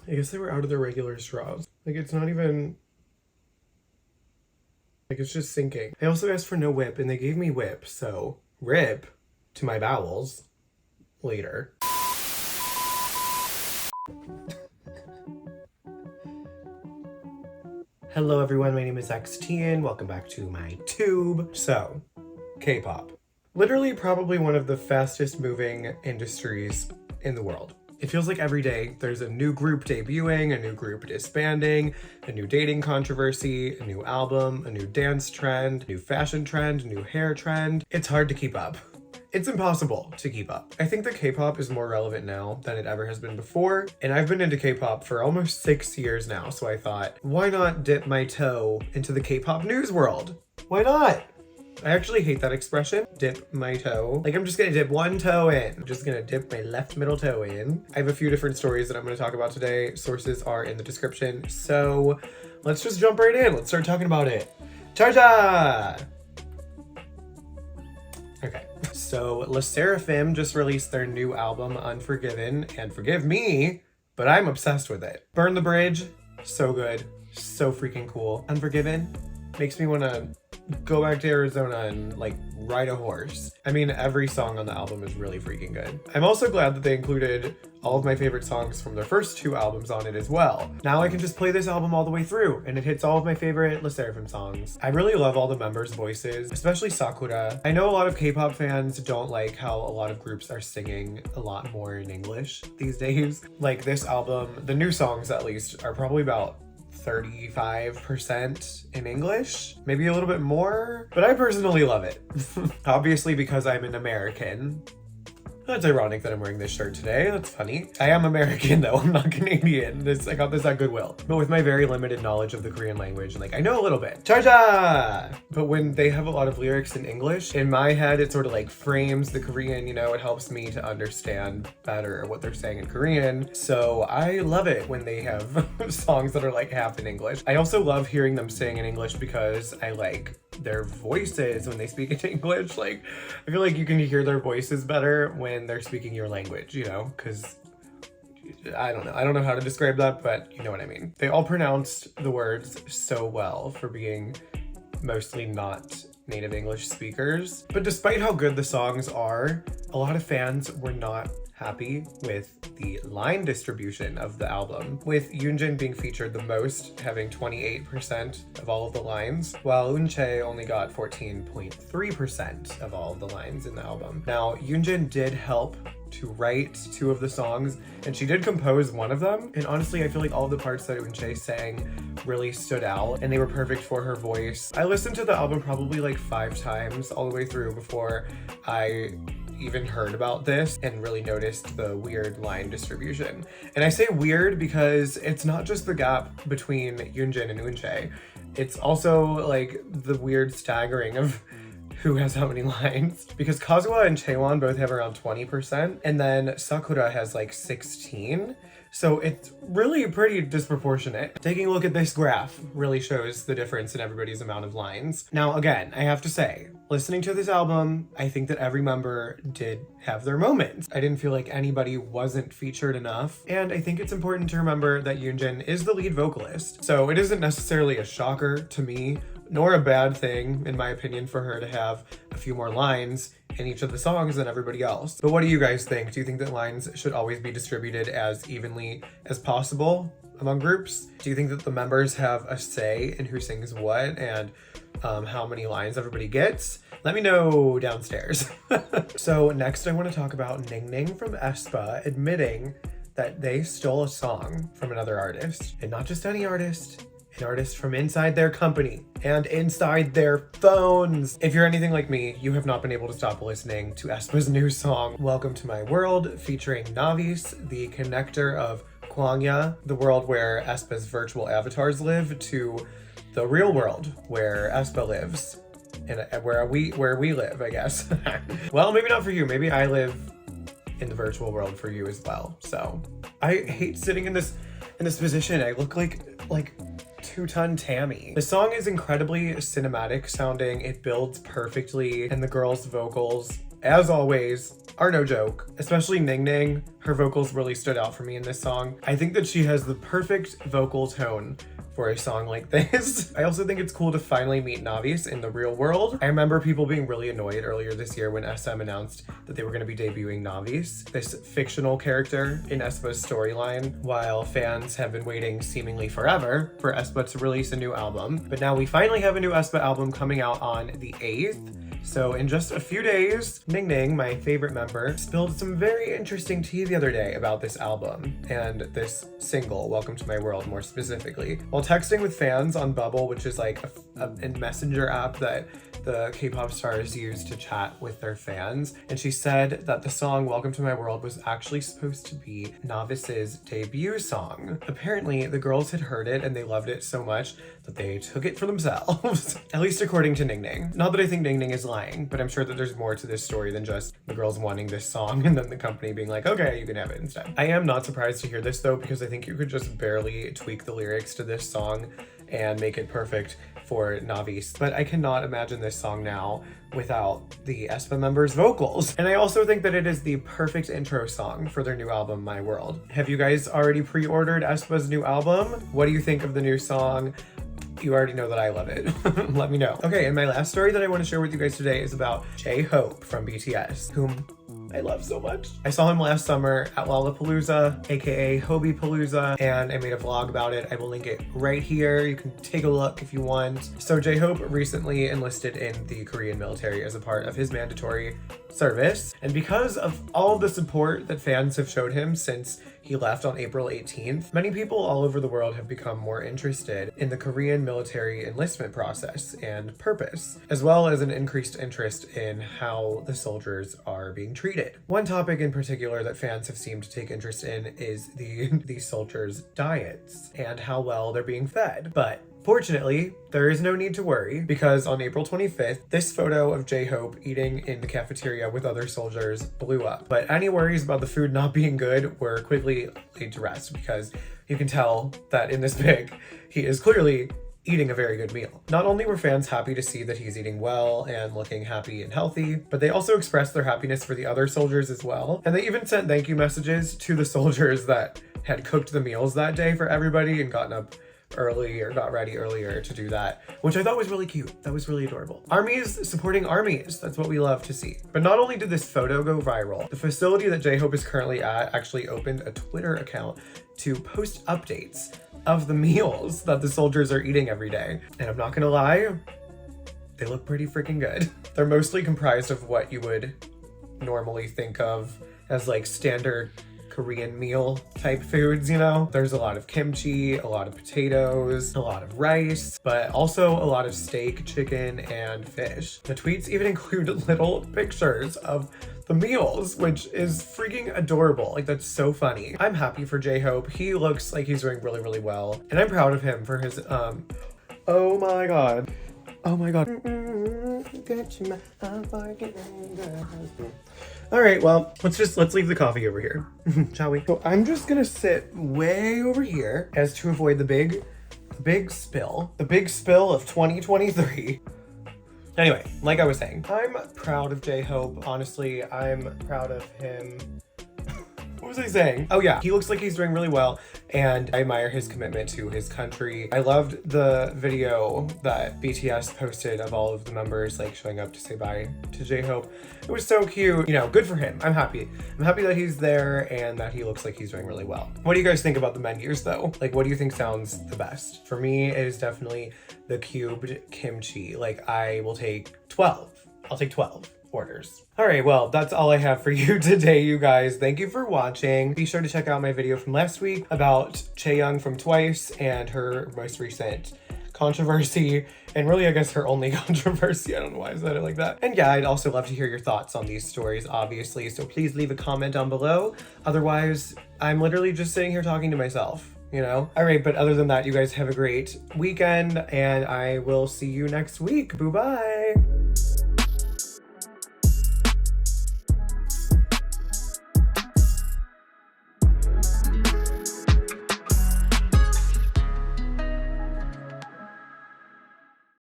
I guess they were out of their regular straws. Like, it's not even... Like, it's just sinking. I also asked for no whip, and they gave me whip, so rip to my bowels later. Hello everyone, my name is xtian. Welcome back to my tube. So, K-pop. Literally probably one of the fastest moving industries in the world. It feels like every day there's a new group debuting, a new group disbanding, a new dating controversy, a new album, a new dance trend, new fashion trend, new hair trend. It's hard to keep up. It's impossible to keep up. I think that K-pop is more relevant now than it ever has been before, and I've been into K-pop for almost 6 years now, so I thought, why not dip my toe into the K-pop news world? Why not? I actually hate that expression, dip my toe. Like, I'm just gonna dip one toe in. I'm just gonna dip my left middle toe in. I have a few different stories that I'm gonna talk about today. Sources are in the description, so let's just jump right in. Let's start talking about it. Cha-cha! Okay, so LESSERAFIM just released their new album, Unforgiven, and forgive me, but I'm obsessed with it. Burn the Bridge, so good, so freaking cool. Unforgiven makes me wanna go back to Arizona and like ride a horse. I mean, every song on the album is really freaking good. I'm also glad that they included all of my favorite songs from their first 2 albums on it as well. Now I can just play this album all the way through, and it hits all of my favorite LESSERAFIM songs. I really love all the members' voices, especially Sakura. I know a lot of K-pop fans don't like how a lot of groups are singing a lot more in English these days. Like this album, the new songs at least, are probably about 35% in English, maybe a little bit more, but I personally love it. Obviously because I'm an American. That's ironic that I'm wearing this shirt today. That's funny. I am American though, I'm not Canadian. I got this at Goodwill. But with my very limited knowledge of the Korean language, like I know a little bit. Cha-cha! But when they have a lot of lyrics in English, in my head it sort of like frames the Korean, you know, it helps me to understand better what they're saying in Korean. So I love it when they have songs that are like half in English. I also love hearing them sing in English because I like their voices when they speak in English. Like, I feel like you can hear their voices better when they're speaking your language, you know, because I don't know how to describe that, but you know what I mean. They all pronounced the words so well for being mostly not native English speakers. But despite how good the songs are, a lot of fans were not happy with the line distribution of the album, with Yoonjin being featured the most, having 28% of all of the lines, while Eunchae only got 14.3% of all of the lines in the album. Now, Yoonjin did help to write 2 of the songs, and she did compose one of them, and honestly I feel like all of the parts that Eunchae sang really stood out, and they were perfect for her voice. I listened to the album probably like 5 times all the way through before I even heard about this and really noticed the weird line distribution. And I say weird because it's not just the gap between Yoonjin and Eunchae, it's also like the weird staggering of who has how many lines, because Kazuha and Chaewon both have around 20%, and then Sakura has like 16. So it's really pretty disproportionate. Taking a look at this graph really shows the difference in everybody's amount of lines. Now, again, I have to say, listening to this album, I think that every member did have their moments. I didn't feel like anybody wasn't featured enough. And I think it's important to remember that Yoonjin is the lead vocalist. So it isn't necessarily a shocker to me, nor a bad thing, in my opinion, for her to have a few more lines in each of the songs than everybody else. But what do you guys think? Do you think that lines should always be distributed as evenly as possible among groups? Do you think that the members have a say in who sings what and how many lines everybody gets? Let me know downstairs. So next I want to talk about Ningning from aespa admitting that they stole a song from another artist, and not just any artist, an artist from inside their company and inside their phones. If you're anything like me, you have not been able to stop listening to aespa's new song, Welcome to My World, featuring Naevis, the connector of Kwangya, the world where aespa's virtual avatars live, to the real world where aespa lives, and where we live, I guess. Well, maybe not for you. Maybe I live in the virtual world for you as well. So I hate sitting in this position. I look like 2-ton Tammy. The song is incredibly cinematic sounding. It builds perfectly, and the girls' vocals, as always, are no joke, especially Ningning. Her vocals really stood out for me in this song. I think that she has the perfect vocal tone for a song like this. I also think it's cool to finally meet naevis in the real world. I remember people being really annoyed earlier this year when SM announced that they were going to be debuting naevis, this fictional character in aespa's storyline, while fans have been waiting seemingly forever for aespa to release a new album. But now we finally have a new aespa album coming out on the 8th. So in just a few days, Ningning, my favorite member, spilled some very interesting tea the other day about this album and this single, Welcome to My World, more specifically. While texting with fans on Bubble, which is like a messenger app that the K-pop stars use to chat with their fans, and she said that the song Welcome to My World was actually supposed to be naevis's debut song. Apparently, the girls had heard it and they loved it so much that they took it for themselves, at least according to Ningning. Not that I think Ningning is lying, but I'm sure that there's more to this story than just the girls wanting this song and then the company being like, okay, you can have it instead. I am not surprised to hear this though, because I think you could just barely tweak the lyrics to this song and make it perfect for naevis. But I cannot imagine this song now without the aespa members' vocals. And I also think that it is the perfect intro song for their new album, My World. Have you guys already pre-ordered aespa's new album? What do you think of the new song? You already know that I love it. Let me know. Okay, and my last story that I want to share with you guys today is about JHope from BTS, whom I love so much. I saw him last summer at Lollapalooza, aka Hobie-palooza, and I made a vlog about it. I will link it right here. You can take a look if you want. So JHope recently enlisted in the Korean military as a part of his mandatory service. And because of all the support that fans have showed him since he left on April 18th, many people all over the world have become more interested in the Korean military enlistment process and purpose, as well as an increased interest in how the soldiers are being treated. One topic in particular that fans have seemed to take interest in is the soldiers' diets and how well they're being fed. But fortunately, there is no need to worry, because on April 25th, this photo of JHope eating in the cafeteria with other soldiers blew up. But any worries about the food not being good were quickly laid to rest, because you can tell that in this pic, he is clearly eating a very good meal. Not only were fans happy to see that he's eating well and looking happy and healthy, but they also expressed their happiness for the other soldiers as well. And they even sent thank you messages to the soldiers that had cooked the meals that day for everybody and gotten up early or got ready earlier to do that, which I thought was really cute. That was really adorable. Armies supporting armies. That's what we love to see. But not only did this photo go viral, the facility that JHope is currently at actually opened a Twitter account to post updates of the meals that the soldiers are eating every day. And I'm not gonna lie, they look pretty freaking good. They're mostly comprised of what you would normally think of as like standard Korean meal type foods, you know? There's a lot of kimchi, a lot of potatoes, a lot of rice, but also a lot of steak, chicken, and fish. The tweets even include little pictures of the meals, which is freaking adorable. Like, that's so funny. I'm happy for JHope. He looks like he's doing really, really well. And I'm proud of him for his, oh my god. Oh my god. All right, well, let's leave the coffee over here, shall we? So I'm just gonna sit way over here as to avoid the big spill of 2023. Anyway, like I was saying, I'm proud of JHope. Honestly, I'm proud of him. What was I saying? Oh yeah, he looks like he's doing really well, and I admire his commitment to his country. I loved the video that BTS posted of all of the members like showing up to say bye to JHope. It was so cute. You know, good for him. I'm happy. I'm happy that he's there and that he looks like he's doing really well. What do you guys think about the menus though? Like, what do you think sounds the best? For me, it is definitely the cubed kimchi. Like, I will take 12. I'll take 12 orders. All right, well, that's all I have for you today, you guys. Thank you for watching. Be sure to check out my video from last week about Chaeyoung from Twice and her most recent controversy, and really, I guess, her only controversy. I don't know why I said it like that. And yeah, I'd also love to hear your thoughts on these stories, obviously, so please leave a comment down below. Otherwise, I'm literally just sitting here talking to myself, you know? All right, but other than that, you guys have a great weekend, and I will see you next week. Bye-bye.